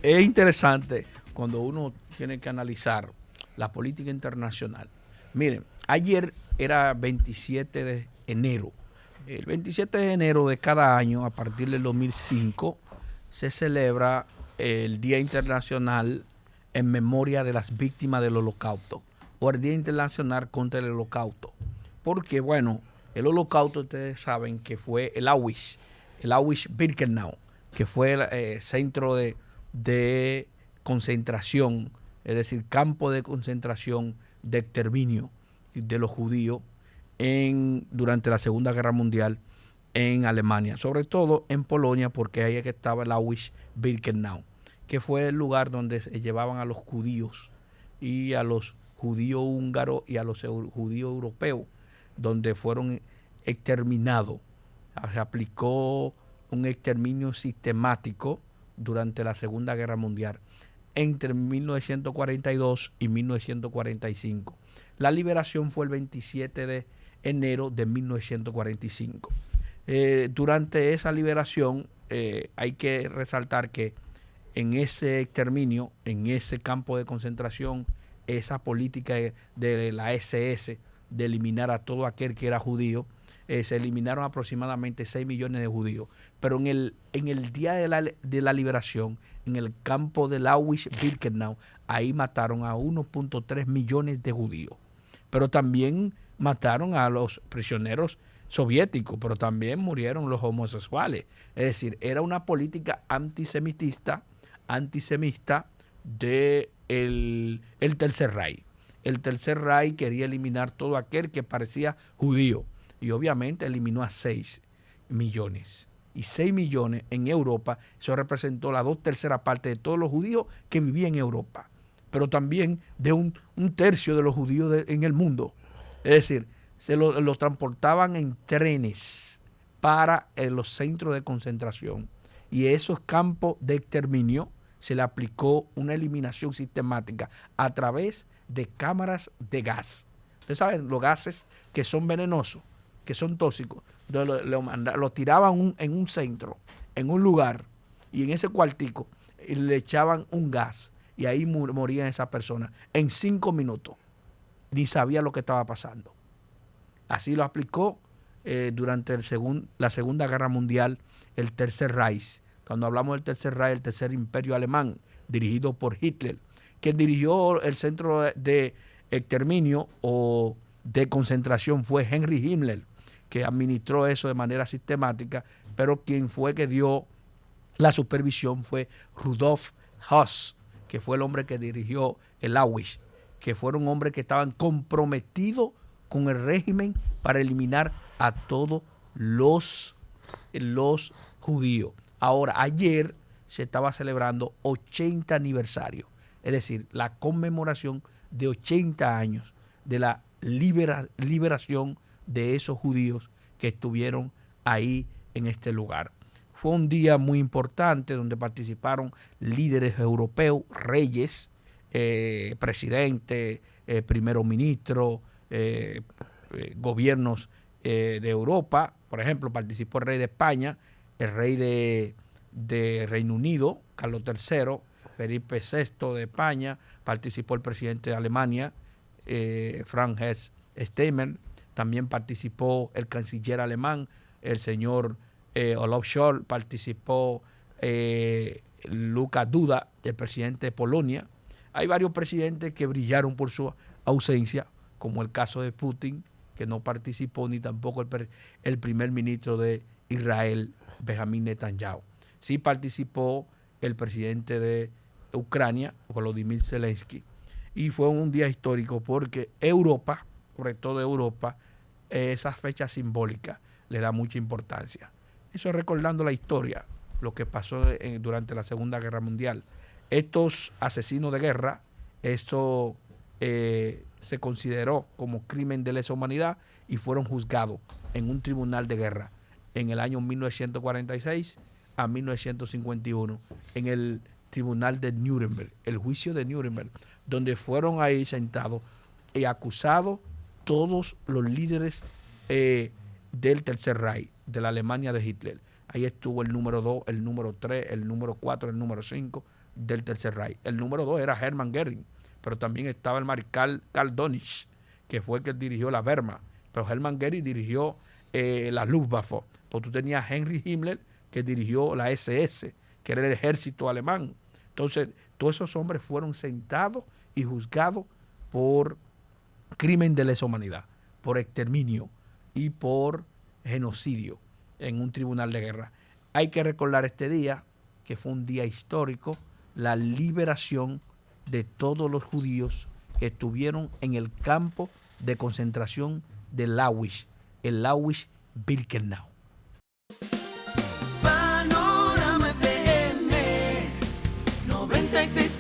es interesante cuando uno tiene que analizar la política internacional. Miren, ayer era 27 de enero. El 27 de enero de cada año, a partir del 2005, se celebra el Día Internacional en memoria de las víctimas del Holocausto, o el Día Internacional contra el Holocausto. Porque, bueno, el Holocausto, ustedes saben que fue el Auschwitz-Birkenau, que fue el centro de concentración, es decir, campo de concentración de exterminio de los judíos durante la Segunda Guerra Mundial en Alemania, sobre todo en Polonia, porque ahí es que estaba el Auschwitz-Birkenau, que fue el lugar donde se llevaban a los judíos y a los judíos húngaros y a los judíos europeos, donde fueron exterminados. Se aplicó un exterminio sistemático durante la Segunda Guerra Mundial entre 1942 y 1945. La liberación fue el 27 de enero de 1945. Durante esa liberación hay que resaltar que en ese exterminio, en ese campo de concentración, esa política de la SS de eliminar a todo aquel que era judío, se eliminaron aproximadamente 6 millones de judíos. Pero en el día de la liberación, en el campo del Auschwitz-Birkenau, ahí mataron a 1.3 millones de judíos. Pero también mataron a los prisioneros soviéticos, pero también murieron los homosexuales. Es decir, era una política antisemita de el Tercer Reich. El Tercer Reich quería eliminar todo aquel que parecía judío y obviamente eliminó a 6 millones. Y 6 millones en Europa, eso representó la 2/3 parte de todos los judíos que vivían en Europa, pero también de un tercio de los judíos en el mundo. Es decir, se los transportaban en trenes para los centros de concentración. Y a esos campos de exterminio se le aplicó una eliminación sistemática a través de cámaras de gas. Ustedes saben, los gases que son venenosos, que son tóxicos, lo tiraban en un centro, en un lugar, y en ese cuartico le echaban un gas, y ahí morían esas personas en 5 minutos. Ni sabía lo que estaba pasando. Así lo aplicó durante la Segunda Guerra Mundial el Tercer Reich. Cuando hablamos del Tercer Reich, el Tercer Imperio Alemán, dirigido por Hitler, quien dirigió el centro de exterminio o de concentración fue Henry Himmler, que administró eso de manera sistemática, pero quien fue que dio la supervisión fue Rudolf Höss, que fue el hombre que dirigió el Auschwitz, que fueron hombres que estaban comprometidos con el régimen para eliminar a todos los judíos. Ahora, ayer se estaba celebrando 80 aniversario, es decir, la conmemoración de 80 años de la liberación de esos judíos que estuvieron ahí en este lugar. Fue un día muy importante donde participaron líderes europeos, reyes, presidentes, primeros ministros, gobiernos de Europa. Por ejemplo, participó el rey de España, el rey de Reino Unido, Carlos III, Felipe VI de España, participó el presidente de Alemania, Frank Steinmeier, también participó el canciller alemán, el señor Olaf Scholz, participó Luka Duda, el presidente de Polonia. Hay varios presidentes que brillaron por su ausencia, como el caso de Putin, que no participó, ni tampoco el primer ministro de Israel, Benjamín Netanyahu. Sí participó el presidente de Ucrania, Volodymyr Zelensky. Y fue un día histórico porque Europa, sobre todo Europa, esas fechas simbólicas le da mucha importancia. Eso es recordando la historia, lo que pasó durante la Segunda Guerra Mundial. Estos asesinos de guerra, esto se consideró como crimen de lesa humanidad y fueron juzgados en un tribunal de guerra en el año 1946 a 1951 en el tribunal de Nuremberg, el juicio de Nuremberg, donde fueron ahí sentados y acusados todos los líderes del Tercer Reich, de la Alemania de Hitler. Ahí estuvo el número 2, el número 3, el número 4, el número 5, del Tercer Reich. El número 2 era Hermann Göring, pero también estaba el mariscal Karl Dönitz, que fue el que dirigió la Wehrmacht, pero Hermann Göring dirigió la Luftwaffe. Pues tú tenías a Heinrich Himmler, que dirigió la SS, que era el ejército alemán. Entonces, todos esos hombres fueron sentados y juzgados por crimen de lesa humanidad, por exterminio y por genocidio en un tribunal de guerra. Hay que recordar este día, que fue un día histórico, la liberación de todos los judíos que estuvieron en el campo de concentración del Auschwitz, el Auschwitz-Birkenau. Panorama FM 96.